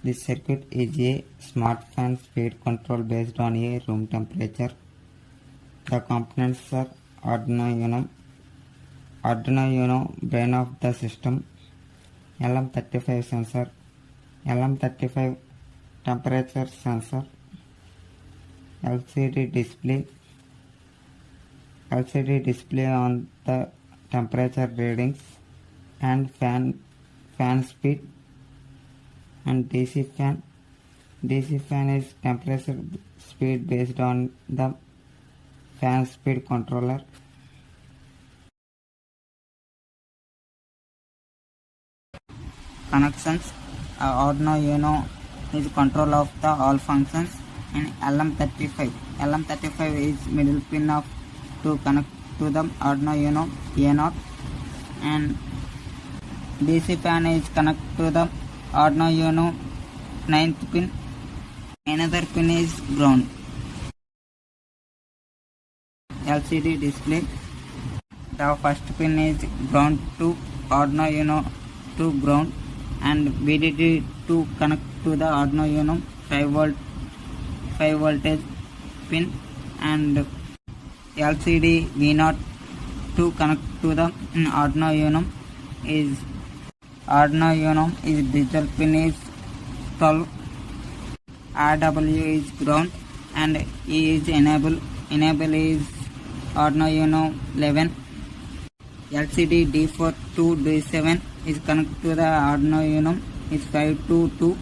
This circuit is a smart fan speed control based on a room temperature. The components are Arduino Uno brain of the system, LM35 sensor, LM35 temperature sensor, LCD display on the temperature readings, and fan speed, and DC fan. DC fan is temperature speed based on the fan speed controller. Connections. Arduino Uno is control of the all functions in LM35. LM35 is middle pin of to connect to the Arduino Uno A0, and DC fan is connect to the Arduino Uno 9th pin. Another pin is ground. LCD display. The first pin is ground to Arduino Uno to ground, and VDD to connect to the Arduino Uno 5 voltage pin, and LCD V0 to connect to the Arduino Uno is digital pin is 12. RW is ground, and E is enable is Arduino Uno 11. LCD D4 to D7 is connected to the Arduino Uno is 5 to 2.